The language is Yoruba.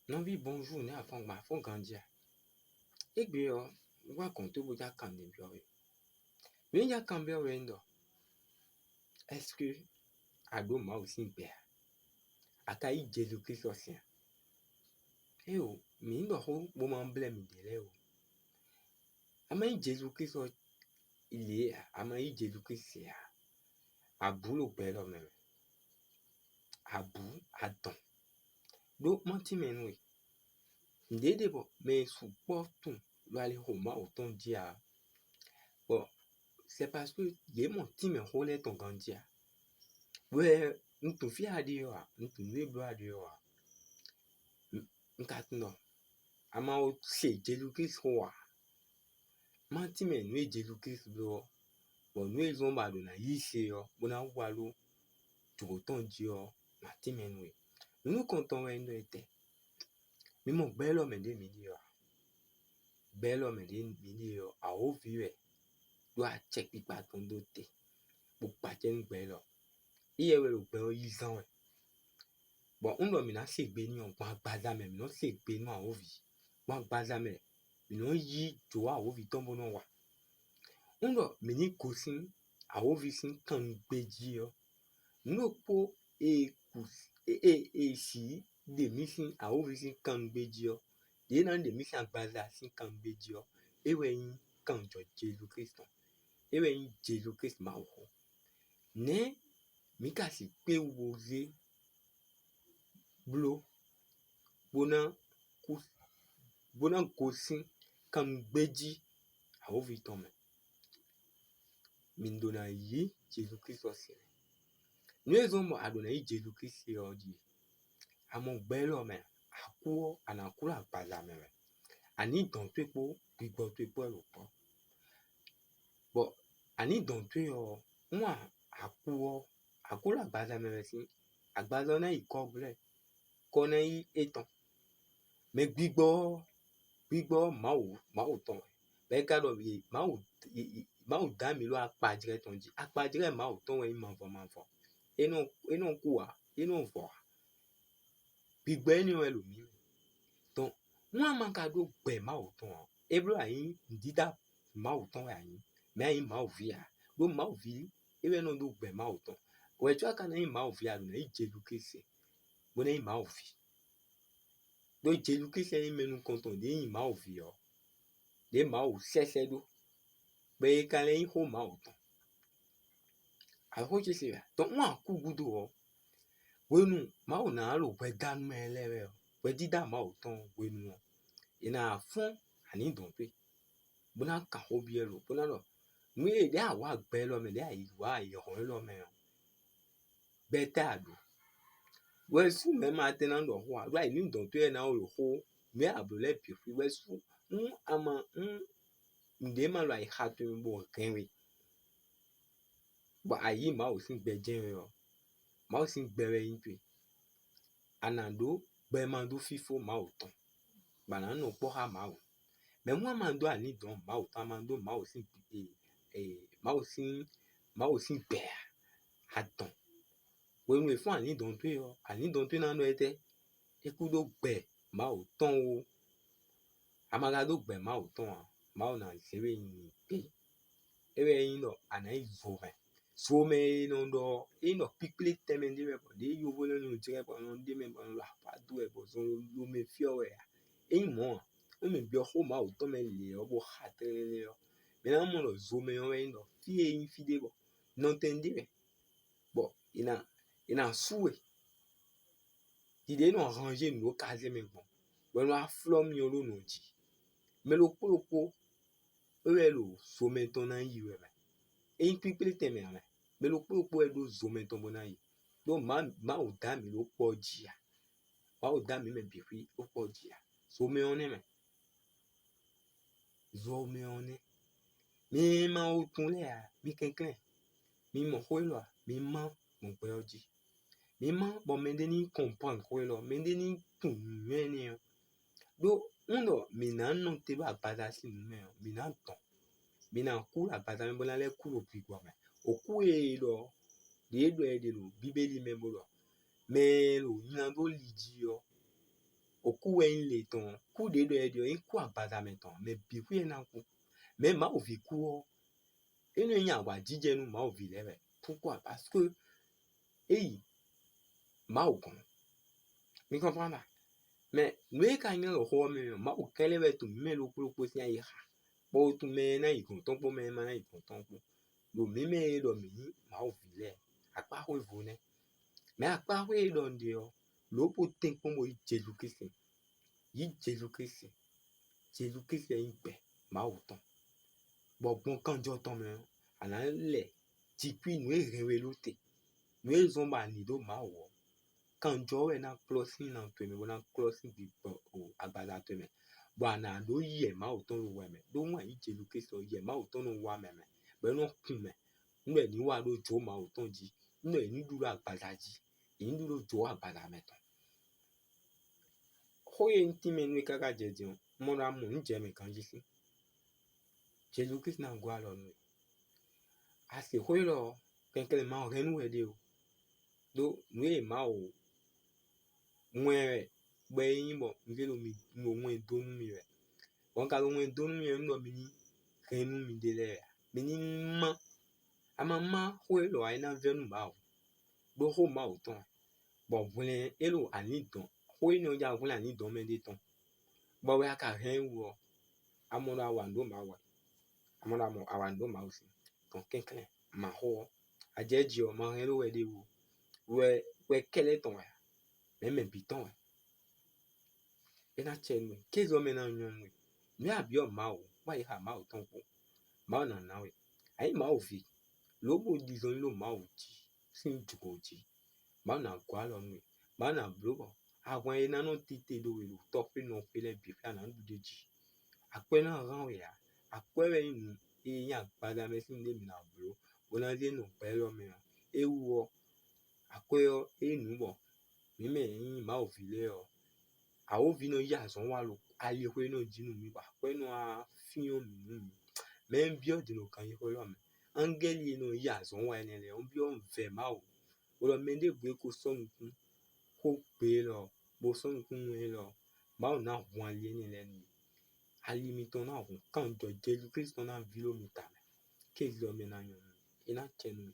Non vi bonjour ne afon ma afon gandia. Egbe yo wa konto bo ja kande bi yo. Me ja kambe yo ndo. Est-ce que ado ma aussi be? Aka i Jésus Christ aussi. Eh o, mi ndo ho bo ma blame dele o. Ama i Jésus Christ o il est ama i Jésus Christ ya. Abu lo be lo me. Abu adon. Do manti menwe. Ndede bo me supportu lo ale homa autant dia. Bon, c'est parce que les mon team est relais ton gandia. Ouais, nous te fier à dire, nous te nous à dire. Nous ama o se Jésus Christ wa. Man team est nous Jésus Christ blo. Bon, nous ils ont ba na yise yo, bona walo tu autant dire ma team est nous. Nous comptons en était. Mais mon bel homme de midi yo. Bel homme de midi yo a o viwe. Doit check pipa ton doté. Pour pas ten bel homme. Iye we lo bel izan. Bon, on doit maintenant se bénir en baza même, non se bénir en ovi. Bon, baza même, non yi joa ovi tombo non wa. On doit meni kosin a ovi sin kan beji yo. No po si de misin a ovi sin kan beji yo. De nan de misin baza sin kan beji yo. Ewe yin kan jo Jésus Christ. Ewe yin Jésus Christ ma wo. Ne mi kasi pe woze blo bona kosin kan beji a ovi tome. Min dona yi Jésus Christ aussi. Nous avons adonné Jésus Christ aujourd'hui. À mon bel homme, à quoi à la couleur pas la même. Ani dans tout pour puis botter pour le pas. Bon, ani dans tout moi à quoi la base la même si à base on a y coble qu'on a y étant. Mais bigo mao ton. Ben kado bi mao dami lo akpadire ton di. Akpadire mao ton we manfo. E non kuwa, e non vo. Bigo eni we lo mi. Donc moi man kado gbe mao ton. E bro ayin ndida mao ton ayin. Mais ayin mao via. Do mao vi e we non do gbe mao ton. We tu aka na yin mao via lo na Jésus Christ. Bo na yin mao vi. Do Jésus Christ yin menu konton de yin mao vi yo. De mao sese do. Be kale yin ho mao ton. A ho je se. Donc moi ku gudo o. Wenu mao na lo we dan me lewe. We dida mao ton wenu. Ina fon ani don pe. Bona ka ho bi elo. Bona lo. Mwe de a wa gbe lo me de a yi wa yi ho lo me. Beta do. We su me ma tenan do ho. Wa ni don pe na o ho. Me abule pi fi we su. Ama nde ma lo ai hatu mbo kenwe. Ba ayi ma o sin gbejen yo. Ma o sin gbere yin pe. Anando gbe ma do fifo ma o ton. Ba na no po ha ma o. Mais moi mando ani don ma o ta mando ma o sin ma o sin be aton. We we fun ani don pe yo. Ani don pe na no ete. Eku do gbe ma o ton o. Amaga do gbe ma o ton. Ma o na sewe yin pe. Ewe yin no anai vove. So me no do e no pikle temendi we bo de yo vole no jire bo no de me bo la pa do e bo so lo me fio we. E mo o me bi ho ma o to me le o bo hatere yo. Me na mo no zo me yo we no fi e fide bo. Non tendi we. Bon, ina souwe. Ide no ranger no kaze me bon. We no aflom yo lo no ji. Me lo po we lo so me ton na yi we. E pikle teme ame. Me lo po e do zo me ton bona yi. Do ma o da mi lo po ji ya. Ma o da mi me bi fi o po ji ya. So me one me. Zo me one. Mi ma o tun le a. Mi kenklen. Mi mo ho lo a. Mi ma mon pe oji. Mi ma bon me de ni comprendre ko lo. Me de ni tun me ni yo. Do undo mi na no te ba bada si me yo. Mi na ton. Mi na ku la bada me bona le ku lo pi gwa me. O ku e lo. De lo bibeli me bo lo. Me lo ina do liji yo. O ku ku en le ton ku de do edio en ku agbada me ton me bi ku na ku me ma ovi ku o enu enya wa jije nu ma ovi le be pourquoi parce que ma o kon mi comprends pas mais nous ka ngi lo ho me ma o kele be tu me lo ku si ai ha bo tu me na i kon ton po me ma na i kon ton po lo mi me do mi ma ovi le apa ho vu ne me apa ho do ndio lo po ten po mo Jésus Christ yi Jésus Christ yin pe ma o ton bo bon kan jo ton me ana le ti puis nous rewe lo te nous zon ba ni do ma o kan jo we na closing na to me na closing bi o agbada to me bo ana do ye ma o ton lo we me do wa yi Jésus Christ ye ma o ton lo wa me me be no kun me nbe ni wa do jo ma o ton ji nbe ni duro agbada ji ni duro jo agbada me ton hoye nti me nwe kaka je di mo ra mo nje me kan ji si Jésus Christ na gwa lo nu a se hoye lo kenkele ma o renu we de o do nwe ma o mwe gbe yin bo nge lo mi mo mwe do nu mi we won ka lo mwe do nu mi ndo mi ni renu mi de le mi ni ma ama hoye lo ai na venu ma o do ho ma o ton bo vule elo ani don hoye no ja vule ani don me de ton bo we aka hen wo amora wa ndo ma wa amora mo awando ma o si ton kenkele ma ho ajeji o ma hen lo we de wo we kele ton ya me bi ton ena chenu kezo me na nyon we me abio ma o wa ha ma o ton ko ma na na we ai ma o fi lo bo di zon lo ma o ji sin juko ji ma na kwa lo nwe ma na blo àwọn ena no tite do we lo to pe no pe le bi fa na du de ji ape na ran we ya ape we nu e yan pada me sin de mi na blo bona de no pe lo me e wo ape o e nu bo mi me yin ma o fi le o a o vi no ya zon wa lo ali ho no jinu mi ba pe no a fi o mi nu mi me n bi o de no kan yi ho lo me angeli no ya zon wa ene le o bi o nve ma o lo me de gbe ko so nkun ko pe lo bo so nkun we lo ma o na hu ali ene le ni ali mi to na hu kan jo Jésus Christ na vi lo mi ta me ke lo me na nyon ina chenu